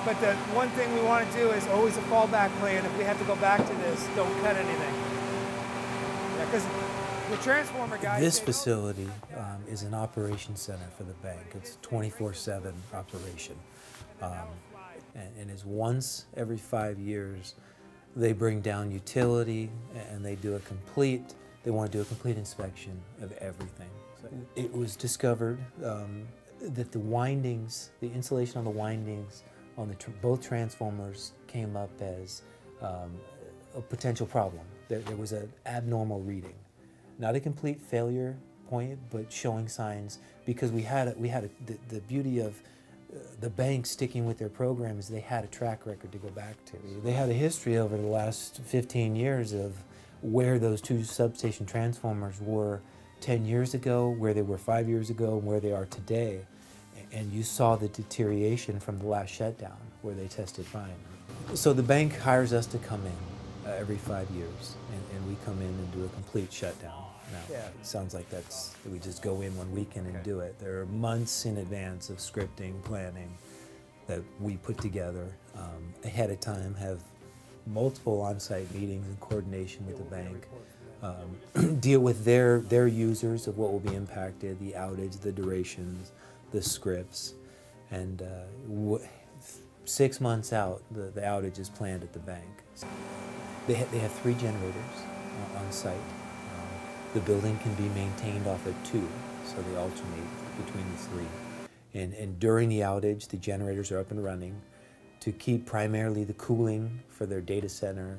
But the one thing we want to do is always a fallback plan. If we have to go back to this, don't cut anything. Because the transformer guys... This facility is an operation center for the bank. It's a 24/7 operation. And it's once every 5 years, they bring down utility and they do they want to do a complete inspection of everything. So it was discovered that the windings, the insulation on the windings on both transformers came up as a potential problem. There was an abnormal reading. Not a complete failure point, but showing signs, because the beauty of the bank sticking with their program is they had a track record to go back to. They had a history over the last 15 years of where those two substation transformers were 10 years ago, where they were 5 years ago, and where they are today. And you saw the deterioration from the last shutdown where they tested fine. So the bank hires us to come in every 5 years, and we come in and do a complete shutdown. Now, it sounds like we just go in one weekend and do it. There are months in advance of scripting, planning that we put together ahead of time, have multiple on-site meetings in coordination with the bank, deal with their users of what will be impacted, the outage, the durations, the scripts, and 6 months out, the outage is planned at the bank. They have 3 generators on site. The building can be maintained off of 2, so they alternate between the 3. And during the outage, the generators are up and running to keep primarily the cooling for their data center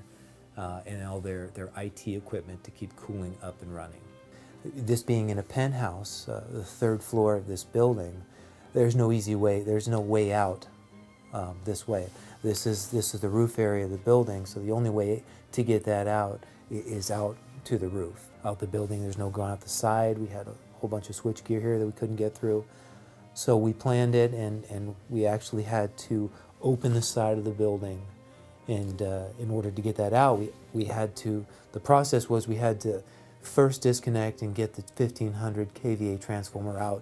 and all their IT equipment to keep cooling up and running. This being in a penthouse, the 3rd floor of this building, there's no easy way, there's no way out this way. This is the roof area of the building, so the only way to get that out is out to the roof. Out the building, there's no going out the side. We had a whole bunch of switch gear here that we couldn't get through. So we planned it, and we actually had to open the side of the building. And in order to get that out, the process was we had to first disconnect and get the 1500 kVA transformer out,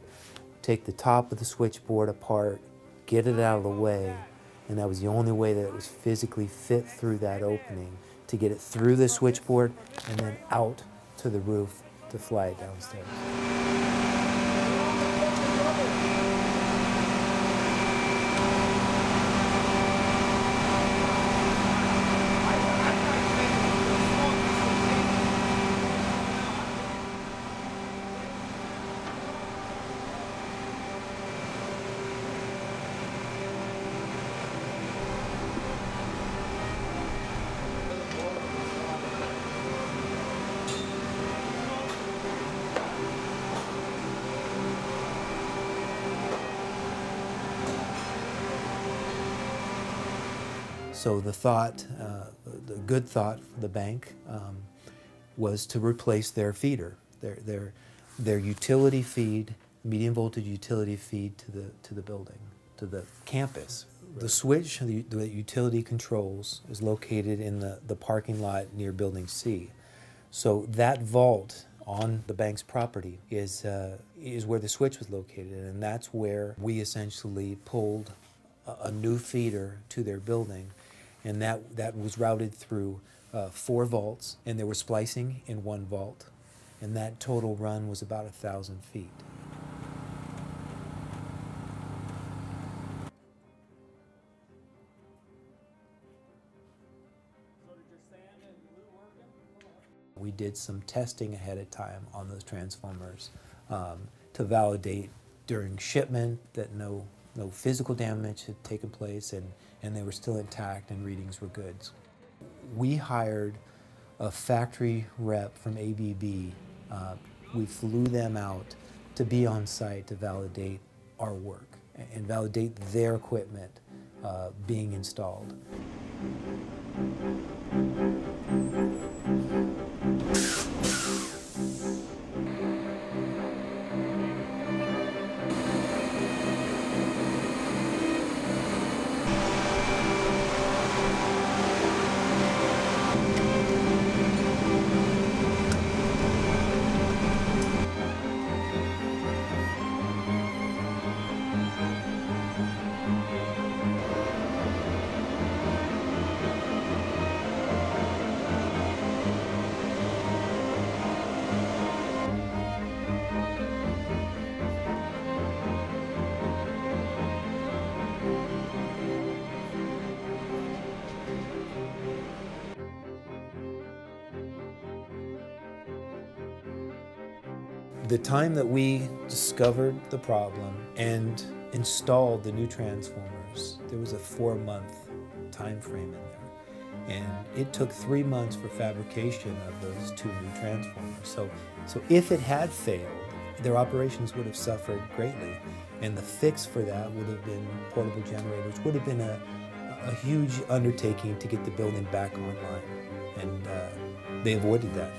take the top of the switchboard apart, get it out of the way, and that was the only way that it was physically fit through that opening to get it through the switchboard and then out to the roof to fly it downstairs. So the thought, the good thought for the bank was to replace their feeder, their utility feed, medium voltage utility feed to the building, to the campus. The switch the utility controls is located in the parking lot near Building C. So that vault on the bank's property is where the switch was located, and that's where we essentially pulled a new feeder to their building. And that was routed through 4 vaults, and there was splicing in 1 vault. And that total run was about 1,000 feet. We did some testing ahead of time on those transformers to validate during shipment that no physical damage had taken place, and they were still intact and readings were good. We hired a factory rep from ABB. We flew them out to be on site to validate our work and validate their equipment being installed. the time that we discovered the problem and installed the new transformers, there was a 4-month time frame in there. And it took 3 months for fabrication of those 2 new transformers. So if it had failed, their operations would have suffered greatly. And the fix for that would have been portable generators, would have been a huge undertaking to get the building back online. And they avoided that.